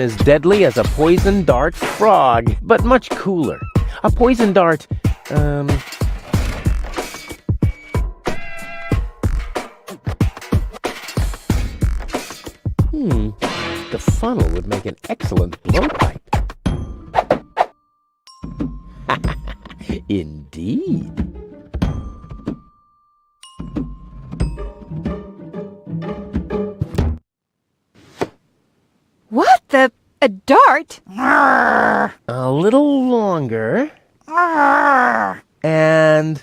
am as deadly as a poison dart frog, but much cooler. A poison dart, the funnel would make an excellent blowpipe. Indeed. What the? A dart? A little longer. And...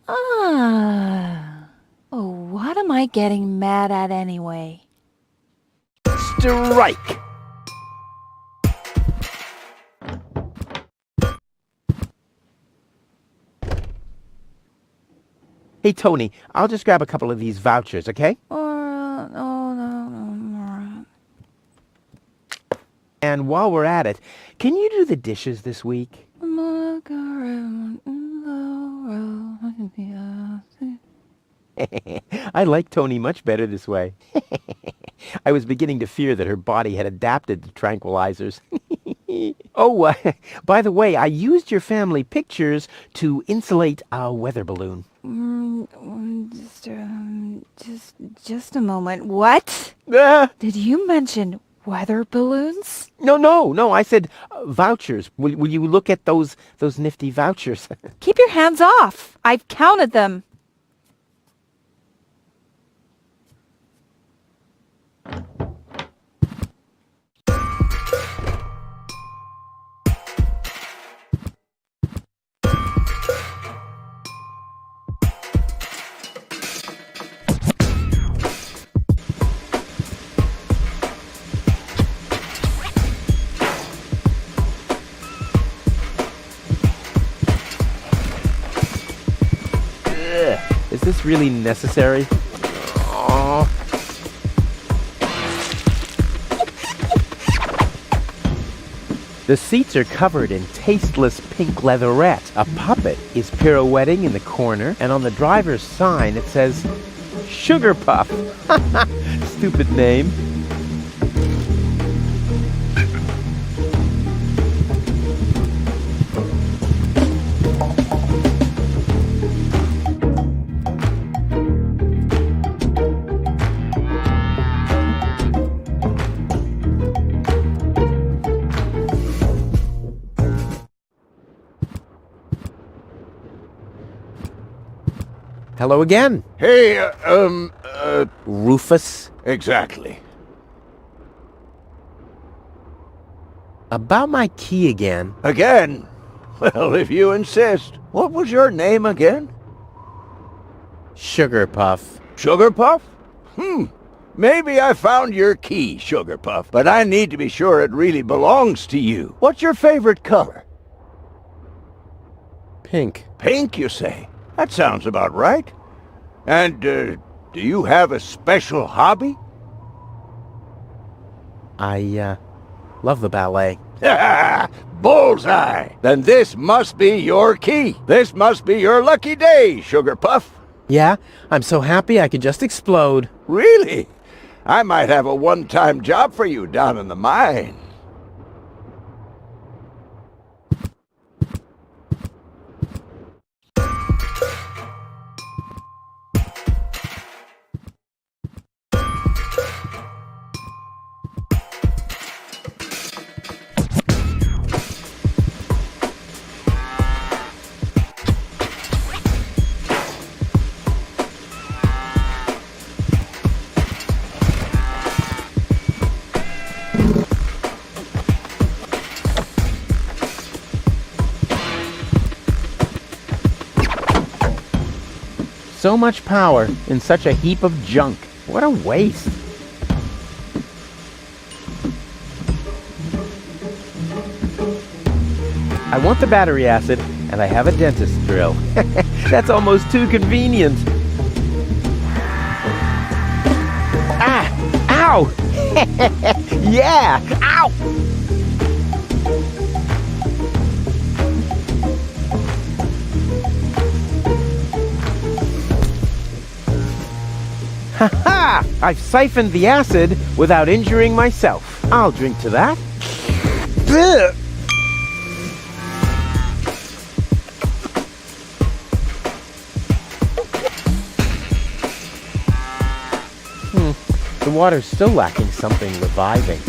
Oh, what am I getting mad at anyway? strike! Hey, Tony, I'll just grab a couple of these vouchers, okay? And while we're at it, can you do the dishes this week? I like Tony much better this way. I was beginning to fear that her body had adapted to tranquilizers. Oh, by the way, I used your family pictures to insulate a weather balloon. Just a moment. What? Did you mention weather balloons? No. I said vouchers. Will you look at those nifty vouchers? Keep your hands off. I've counted them. Is this really necessary? Aww. The seats are covered in tasteless pink leatherette. A puppet is pirouetting in the corner, and on the driver's sign it says, Sugar Puff. Stupid name. Hello again. Hey, Rufus. exactly. About my key again. Again? Well, if you insist. What was your name again? Sugar Puff. Sugar Puff? Maybe I found your key, Sugar Puff, but I need to be sure it really belongs to you. What's your favorite color? Pink. Pink, you say? That sounds about right. And, do you have a special hobby? I, love the ballet. Bullseye! Then this must be your key. This must be your lucky day, Sugar Puff. Yeah, I'm so happy I could just explode. Really? I might have a one-time job for you down in the mine. So much power in such a heap of junk. What a waste. I want the battery acid, and I have a dentist drill. That's almost too convenient. Ah! Ow! Yeah! Ow! Ha! I've siphoned the acid without injuring myself. I'll drink to that. Blech. The water's still lacking something reviving.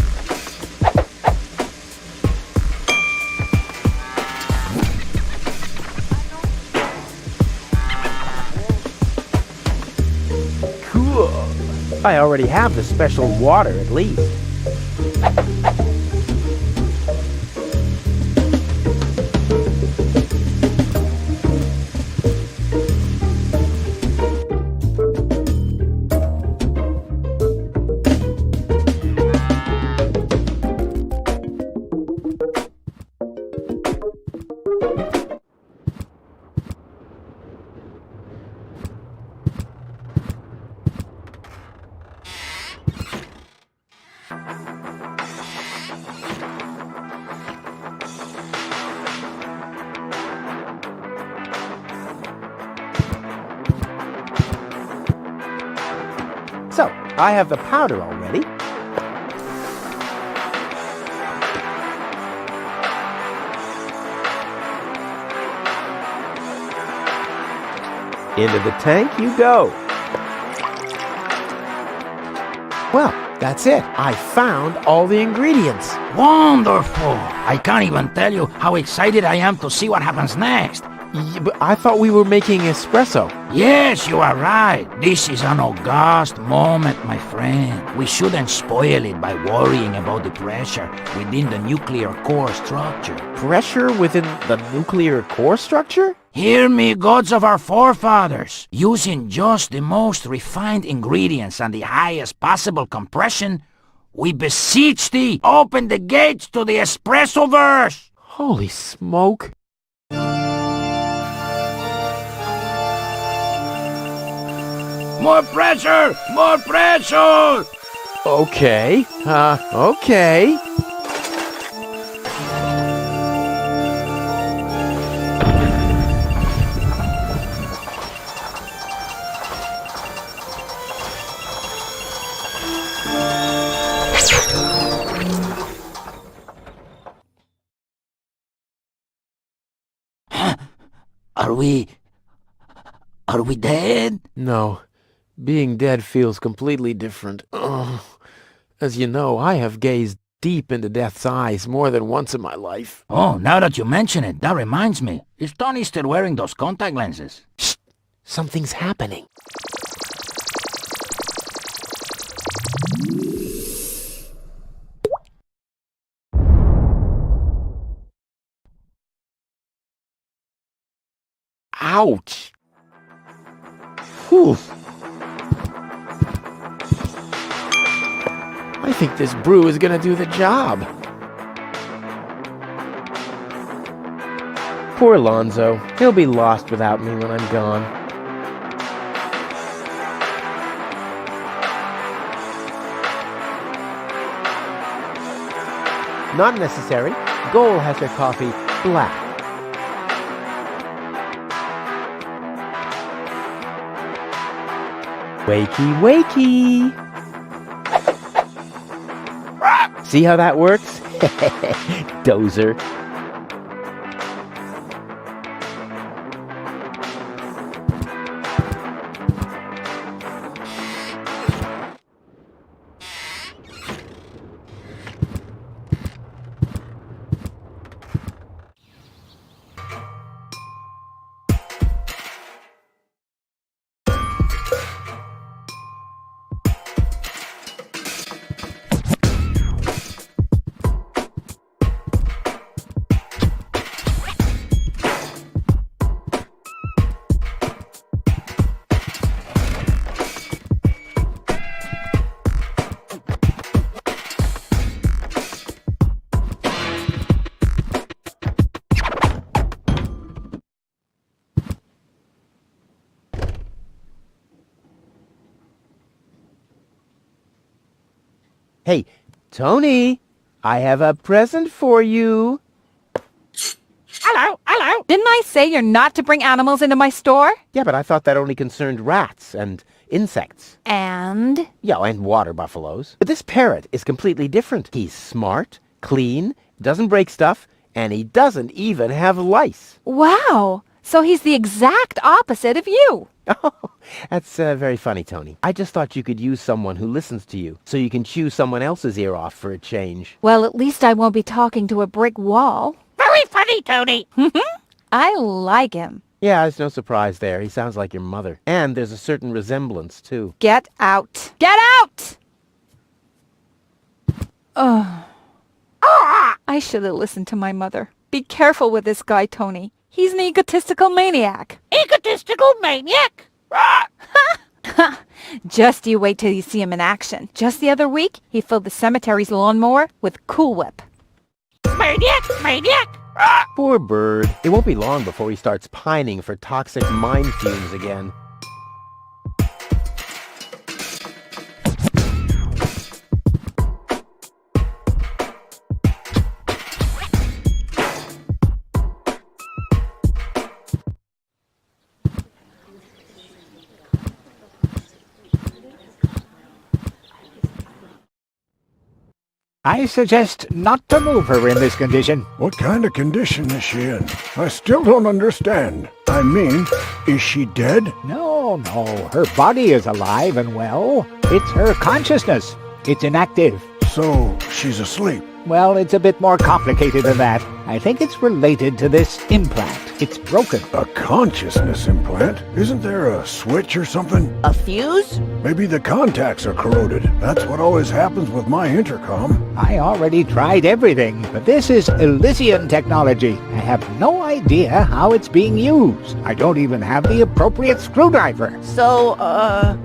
Cool. I already have the special water at least. So, I have the powder already. Into the tank you go. Well, that's it. I found all the ingredients. Wonderful! I can't even tell you how excited I am to see what happens next. But I thought we were making espresso. Yes, you are right. This is an august moment, my friend. We shouldn't spoil it by worrying about the pressure within the nuclear core structure. Pressure within the nuclear core structure? Hear me, gods of our forefathers. Using just the most refined ingredients and the highest possible compression, we beseech thee, open the gates to the espresso-verse! Holy smoke. More pressure! More pressure! Okay. Okay. Are we dead? No. Being dead feels completely different. Ugh. As you know, I have gazed deep into death's eyes more than once in my life. Oh, now that you mention it, that reminds me. Is Tony still wearing those contact lenses? Shh! Something's happening. Ouch! Whew. I think this brew is gonna do the job. Poor Lonzo. He'll be lost without me when I'm gone. Not necessary. Goal has her coffee black. Wakey, wakey! See how that works? Dozer. Hey, Tony, I have a present for you. Hello, hello. Didn't I say you're not to bring animals into my store? Yeah, but I thought that only concerned rats, and insects. And? Yeah, and water buffaloes. But this parrot is completely different. He's smart, clean, doesn't break stuff, and he doesn't even have lice. Wow! So he's the exact opposite of you. Oh, that's very funny, Tony. I just thought you could use someone who listens to you, so you can chew someone else's ear off for a change. Well, at least I won't be talking to a brick wall. Very funny, Tony. I like him. Yeah, there's no surprise there. He sounds like your mother. And there's a certain resemblance, too. Get out. Get out! Ugh. I should have listened to my mother. Be careful with this guy, Tony. He's an egotistical maniac. Egotistical maniac? Just you wait till you see him in action. Just the other week, he filled the cemetery's lawnmower with Cool Whip. Maniac! Maniac! Poor bird. It won't be long before he starts pining for toxic mine fumes again. I suggest not to move her in this condition. What kind of condition is she in? I still don't understand. I mean, is she dead? No, her body is alive and well. It's her consciousness. It's inactive. So, she's asleep. Well, it's a bit more complicated than that. I think it's related to this implant. It's broken. A consciousness implant? Isn't there a switch or something? A fuse? Maybe the contacts are corroded. That's what always happens with my intercom. I already tried everything, but this is Elysian technology. I have no idea how it's being used. I don't even have the appropriate screwdriver. So,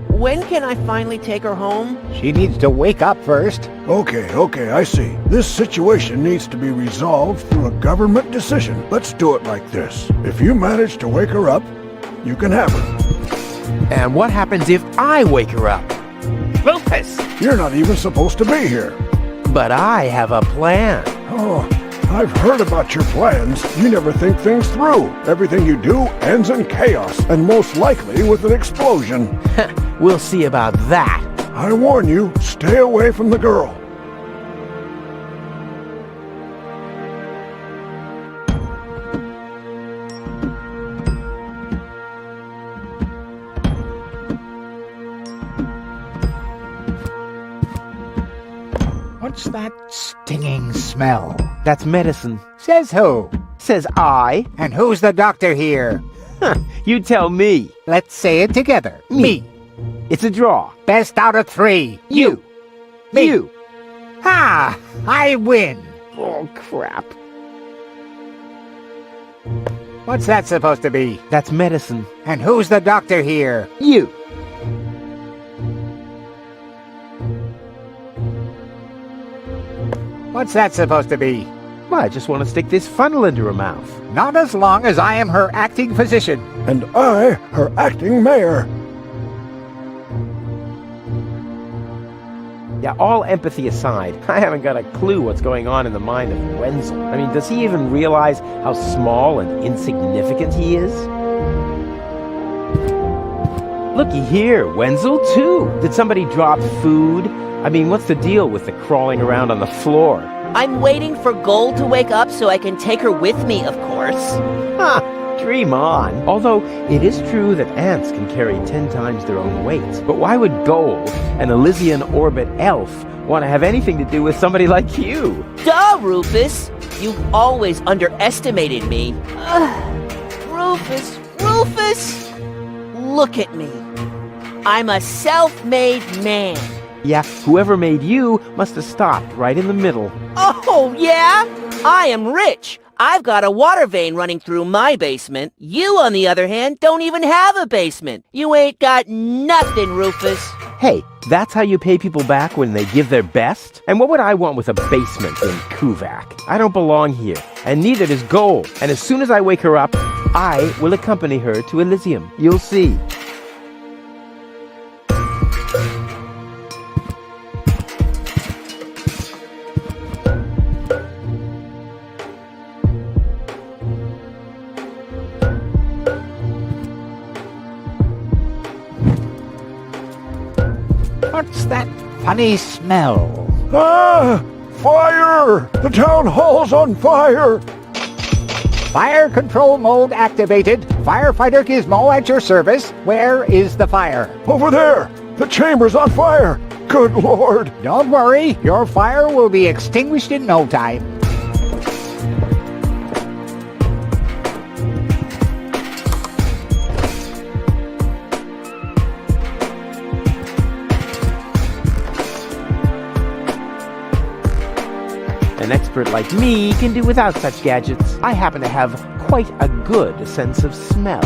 when can I finally take her home? She needs to wake up first. Okay, I see. This situation needs to be resolved through a government decision. Let's do it like this. If you manage to wake her up, you can have her. And what happens if I wake her up? Rufus! You're not even supposed to be here. But I have a plan. Oh, I've heard about your plans. You never think things through. Everything you do ends in chaos, and most likely with an explosion. We'll see about that. I warn you, stay away from the girl. What's that stinging smell? That's medicine. Says who? Says I. And who's the doctor here? You tell me. Let's say it together. Me. It's a draw. Best out of three. You. Me. You. Ha! I win. Oh, crap. What's that supposed to be? That's medicine. And who's the doctor here? You. What's that supposed to be? Well, I just want to stick this funnel into her mouth. Not as long as I am her acting physician. And I, her acting mayor. Yeah, all empathy aside, I haven't got a clue what's going on in the mind of Wenzel. I mean, does he even realize how small and insignificant he is? Looky here, Wenzel too. Did somebody drop food? I mean, what's the deal with the crawling around on the floor? I'm waiting for Gold to wake up so I can take her with me, of course. Dream on. Although, it is true that ants can carry 10 times their own weight. But why would Gold, an Elysian orbit elf, want to have anything to do with somebody like you? Duh, Rufus! You've always underestimated me. Rufus! Look at me. I'm a self-made man. Yeah, whoever made you must have stopped right in the middle. Oh, yeah? I am rich. I've got a water vein running through my basement. You, on the other hand, don't even have a basement. You ain't got nothing, Rufus. Hey, that's how you pay people back when they give their best? And what would I want with a basement in Kuvak? I don't belong here, and neither does Gold. And as soon as I wake her up, I will accompany her to Elysium. You'll see. that funny smell? Ah! Fire! The town hall's on fire! Fire control mode activated. Firefighter Gizmo at your service. Where is the fire? Over there! The chamber's on fire! Good Lord! Don't worry, your fire will be extinguished in no time. An expert like me can do without such gadgets. I happen to have quite a good sense of smell.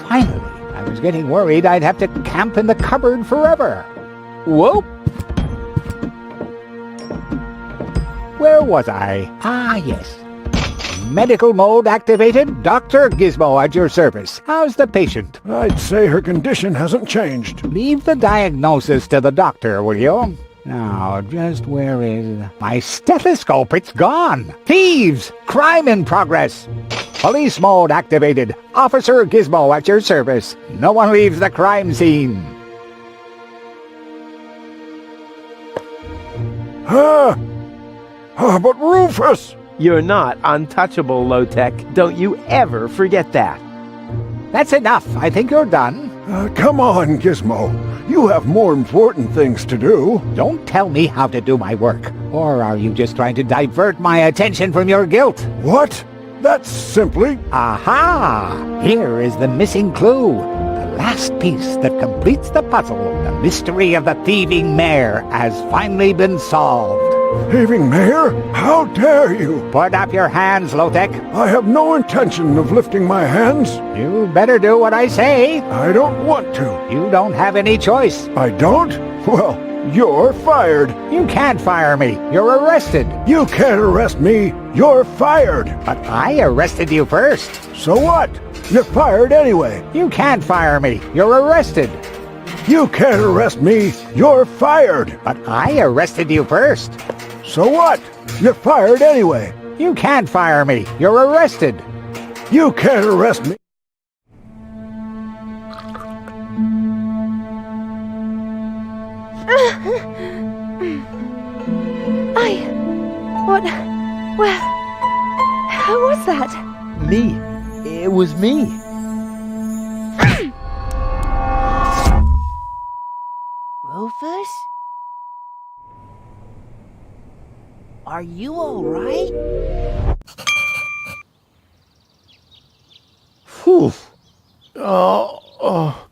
Finally, I was getting worried I'd have to camp in the cupboard forever. Whoa! Where was I? Ah, yes. Medical mode activated. Dr. Gizmo at your service. How's the patient? I'd say her condition hasn't changed. Leave the diagnosis to the doctor, will you? Now, just where is... My stethoscope, it's gone! Thieves! Crime in progress! Police mode activated. Officer Gizmo at your service. No one leaves the crime scene. But Rufus! You're not untouchable, low-tech. Don't you ever forget that. That's enough. I think you're done. Come on, Gizmo. You have more important things to do. Don't tell me how to do my work. Or are you just trying to divert my attention from your guilt? What? That's simply... Aha! Here is the missing clue. The last piece that completes the puzzle. The mystery of the thieving mare has finally been solved. Thieving mare? How dare you? Put up your hands, Lotek. I have no intention of lifting my hands. You better do what I say. I don't want to. You don't have any choice. I don't? Well, you're fired. You can't fire me. You're arrested. You can't arrest me. You're fired. But I arrested you first. So what? You're fired anyway. You can't fire me. You're arrested. You can't arrest me. You're fired. But I arrested you first. So what? You're fired anyway. You can't fire me. You're arrested. You can't arrest me. Who was that? Me. It was me. Rufus? Are you all right? Whew. Oh.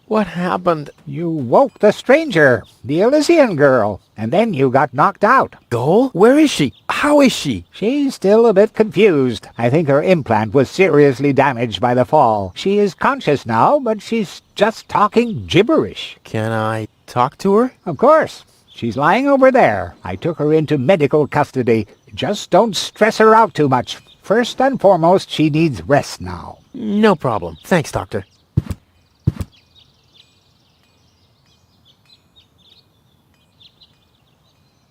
What happened? You woke the stranger, the Elysian girl, and then you got knocked out. Goal? Where is she? How is she? She's still a bit confused. I think her implant was seriously damaged by the fall. She is conscious now, but she's just talking gibberish. Can I talk to her? Of course. She's lying over there. I took her into medical custody. Just don't stress her out too much. First and foremost, she needs rest now. No problem. Thanks, Doctor.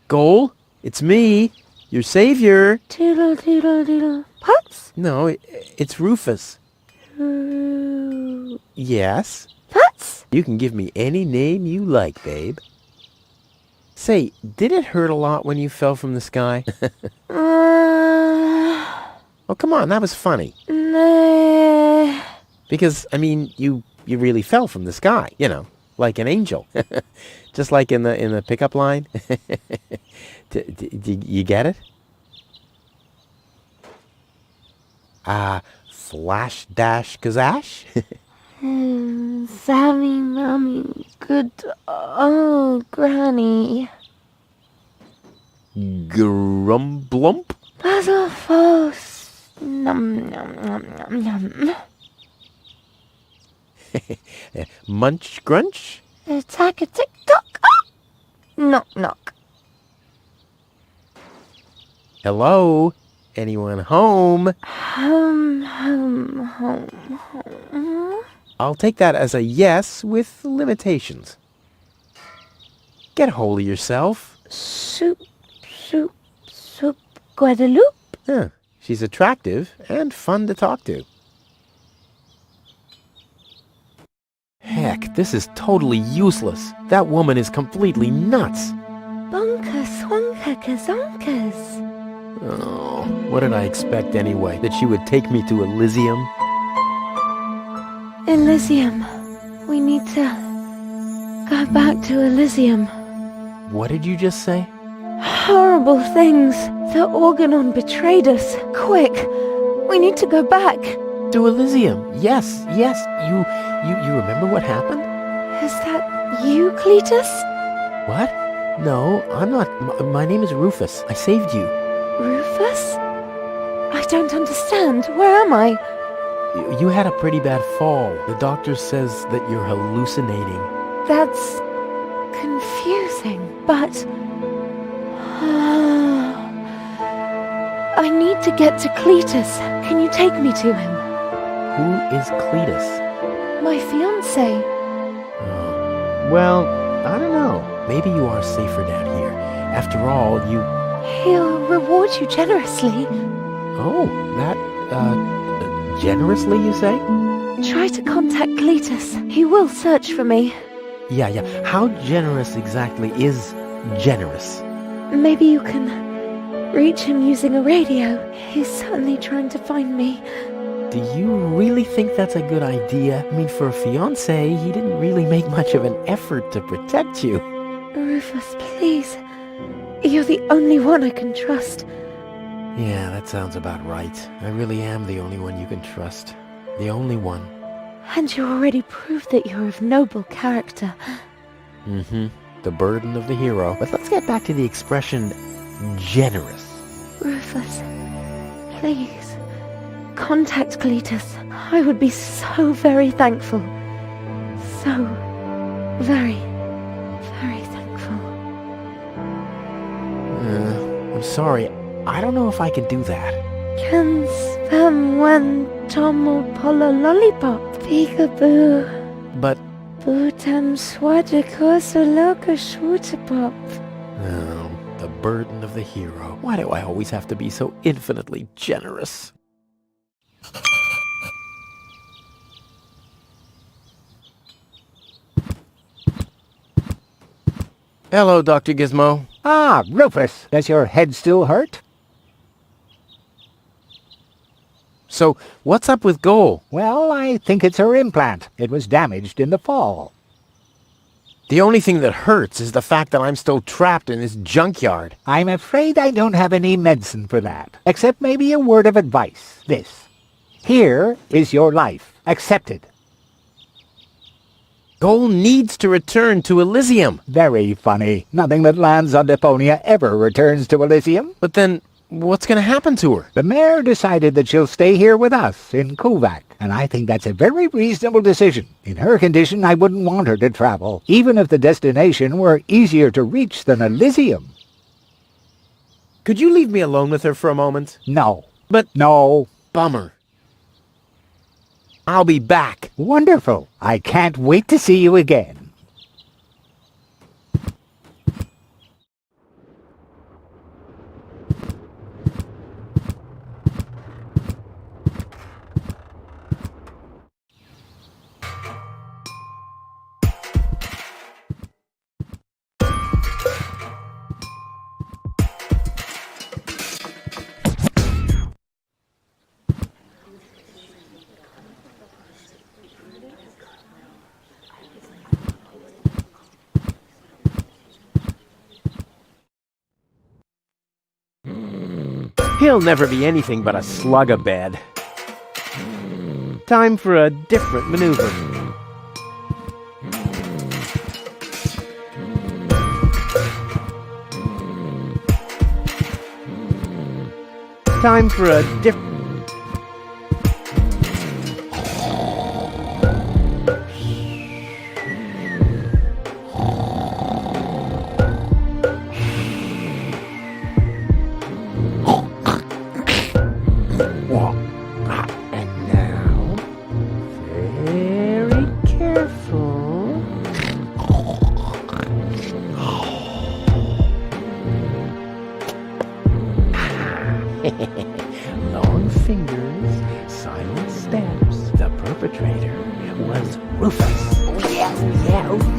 Goal? It's me, your savior. Toodle, toodle, doodle. Putz? No, it's Rufus. Yes? Putz? You can give me any name you like, babe. Say, did it hurt a lot when you fell from the sky? Oh, come on, that was funny. Nah. Because, I mean, you really fell from the sky, you know, like an angel. Just like in the pickup line. You get it? Flash dash kazash? Sammy, mommy, good old granny. Grumblump? Puzzle false. Num, num, num, num, num. Munch grunch? Attack a tick-tock. Ah! Knock, knock. Hello? Anyone home? Home. I'll take that as a yes with limitations. Get a hold of yourself. Soup, Guadeloupe. Huh. She's attractive and fun to talk to. back. This is totally useless. That woman is completely nuts. Bonkers, wonkers, zonkers. Oh, what did I expect anyway? That she would take me to Elysium? Elysium. We need to go back to Elysium. What did you just say? Horrible things. The Organon betrayed us. Quick, we need to go back. To Elysium. Yes. You remember what happened? Is that you, Cletus? What? No, I'm not. My name is Rufus. I saved you. Rufus? I don't understand. Where am I? You had a pretty bad fall. The doctor says that you're hallucinating. That's confusing, but... I need to get to Cletus. Can you take me to him? Who is Cletus? My fiancé. Oh. Well, I don't know. Maybe you are safer down here. After all, you... He'll reward you generously. Oh, that, generously, you say? Try to contact Cletus. He will search for me. Yeah. How generous exactly is generous? Maybe you can reach him using a radio. He's certainly trying to find me. Do you really think that's a good idea? I mean, for a fiancé, he didn't really make much of an effort to protect you. Rufus, please. You're the only one I can trust. Yeah, that sounds about right. I really am the only one you can trust. The only one. And you already proved that you're of noble character. Mm-hmm. The burden of the hero. But let's get back to the expression generous. Rufus, please, contact Cletus. I would be so very thankful. So very, very thankful. I'm sorry. I don't know if I can do that. Can spam when tomo polo lollipop. Peekaboo. But... Bootam swadiko soloka shwootapop. Oh, the burden of the hero. Why do I always have to be so infinitely generous? Hello, Dr. Gizmo. Ah, Rufus, does your head still hurt? So, what's up with Goal? Well, I think it's her implant. It was damaged in the fall. The only thing that hurts is the fact that I'm still trapped in this junkyard. I'm afraid I don't have any medicine for that, except maybe a word of advice. This. Here is your life. Accepted. Goal needs to return to Elysium. Very funny. Nothing that lands on Deponia ever returns to Elysium. But then, what's going to happen to her? The mayor decided that she'll stay here with us in Kuvak, and I think that's a very reasonable decision. In her condition, I wouldn't want her to travel, even if the destination were easier to reach than Elysium. Could you leave me alone with her for a moment? No. But... No. Bummer. I'll be back. Wonderful. I can't wait to see you again. He'll never be anything but a slug-a-bed. Time for a different maneuver. Time for a different... Long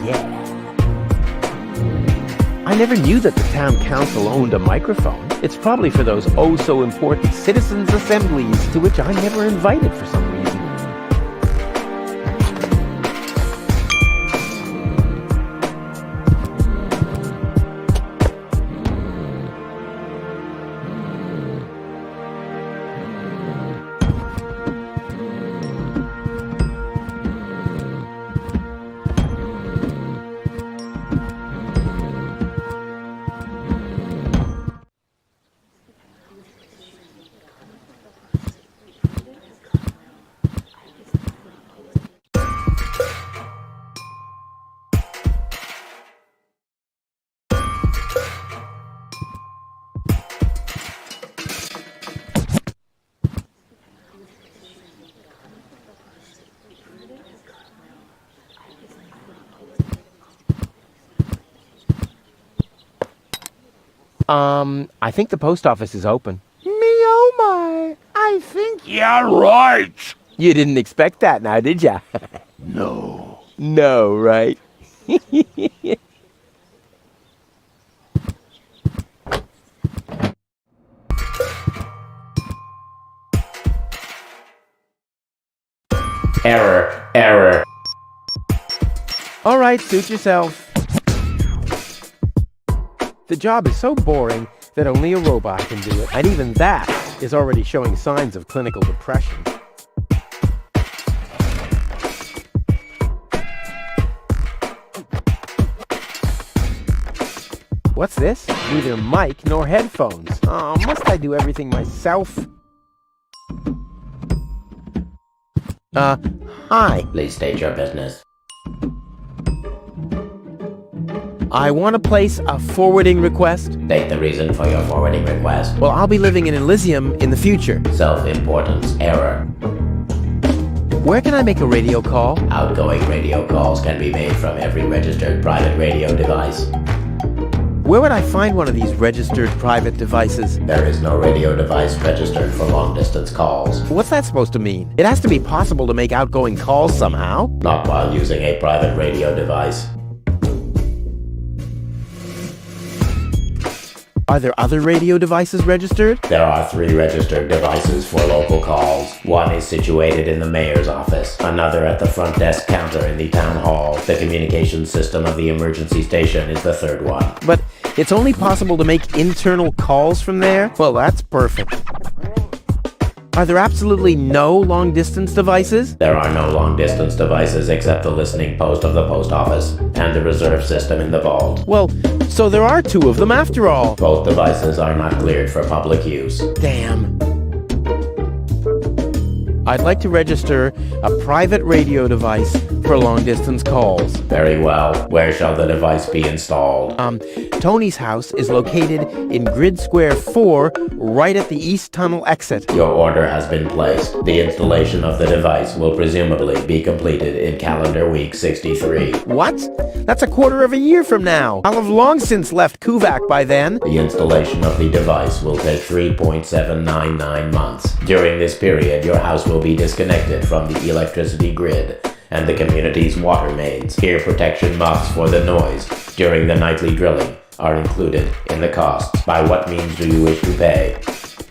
yeah. I never knew that the town council owned a microphone. It's probably for those oh-so-important citizens' assemblies to which I'm never invited for some reason. I think the post office is open. Me oh my, I think... You're right. You didn't expect that now, did ya? No. No, right? Error. All right, suit yourself. The job is so boring that only a robot can do it. And even that is already showing signs of clinical depression. What's this? Neither mic nor headphones. Oh, must I do everything myself? Hi. Please state your business. I want to place a forwarding request. State the reason for your forwarding request. Well, I'll be living in Elysium in the future. Self-importance error. Where can I make a radio call? Outgoing radio calls can be made from every registered private radio device. Where would I find one of these registered private devices? There is no radio device registered for long-distance calls. What's that supposed to mean? It has to be possible to make outgoing calls somehow. Not while using a private radio device. Are there other radio devices registered? There are 3 registered devices for local calls. One is situated in the mayor's office, another at the front desk counter in the town hall. The communications system of the emergency station is the 3rd one. But it's only possible to make internal calls from there? Well, that's perfect. Are there absolutely no long-distance devices? There are no long-distance devices except the listening post of the post office and the reserve system in the vault. Well, so there are 2 of them after all. Both devices are not cleared for public use. Damn. I'd like to register a private radio device for long-distance calls. Very well. Where shall the device be installed? Tony's house is located in Grid Square 4, right at the East Tunnel exit. Your order has been placed. The installation of the device will presumably be completed in calendar week 63. What? That's a quarter of a year from now. I'll have long since left Kuvak by then. The installation of the device will take 3.799 months. During this period, your house will be disconnected from the electricity grid and the community's water mains. Ear protection muffs for the noise during the nightly drilling are included in the costs. By what means do you wish to pay?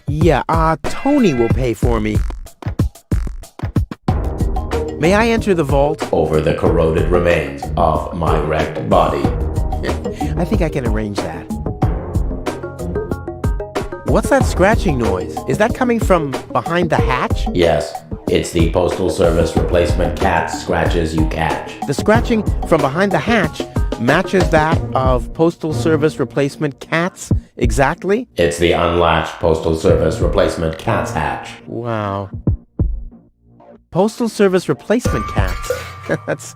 Yeah, Tony will pay for me. May I enter the vault? Over the corroded remains of my wrecked body. I think I can arrange that. What's that scratching noise? Is that coming from behind the hatch? Yes, it's the Postal Service replacement cat scratches you catch. The scratching from behind the hatch matches that of Postal Service replacement cats exactly? It's the unlatched Postal Service replacement cat's hatch. Wow. Postal Service replacement cats. That's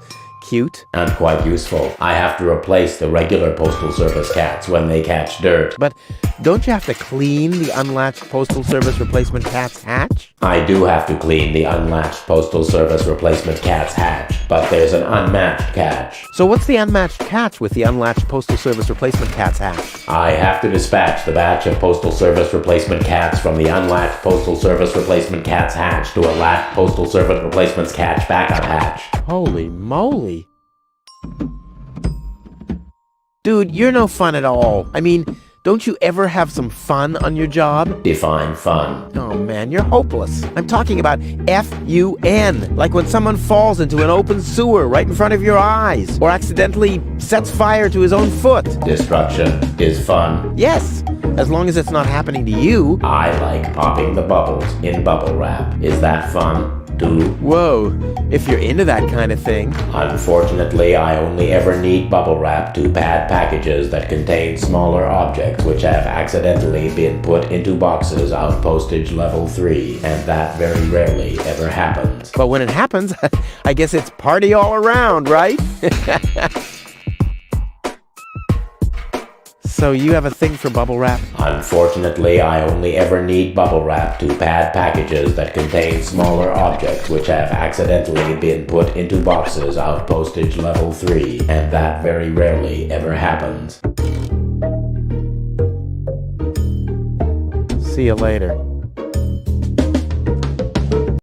cute. And quite useful. I have to replace the regular Postal Service cats when they catch dirt. But don't you have to clean the unlatched Postal Service replacement cat's hatch? I do have to clean the unlatched Postal Service replacement cat's hatch, but there's an unmatched catch. So what's the unmatched catch with the unlatched Postal Service replacement cat's hatch? I have to dispatch the batch of Postal Service replacement cats from the unlatched Postal Service replacement cat's hatch to a latched Postal Service replacement cat's backup hatch. Holy moly. Dude, you're no fun at all. I mean, don't you ever have some fun on your job? Define fun. Oh man, you're hopeless. I'm talking about F-U-N. Like when someone falls into an open sewer right in front of your eyes, or accidentally sets fire to his own foot. Destruction is fun. Yes, as long as it's not happening to you. I like popping the bubbles in bubble wrap. Is that fun? Too? Whoa, if you're into that kind of thing. Unfortunately, I only ever need bubble wrap to pad packages that contain smaller objects which have accidentally been put into boxes out postage level 3, and that very rarely ever happens. But when it happens, I guess it's party all around, right? So you have a thing for bubble wrap? Unfortunately, I only ever need bubble wrap to pad packages that contain smaller objects which have accidentally been put into boxes out postage level 3, and that very rarely ever happens. See you later.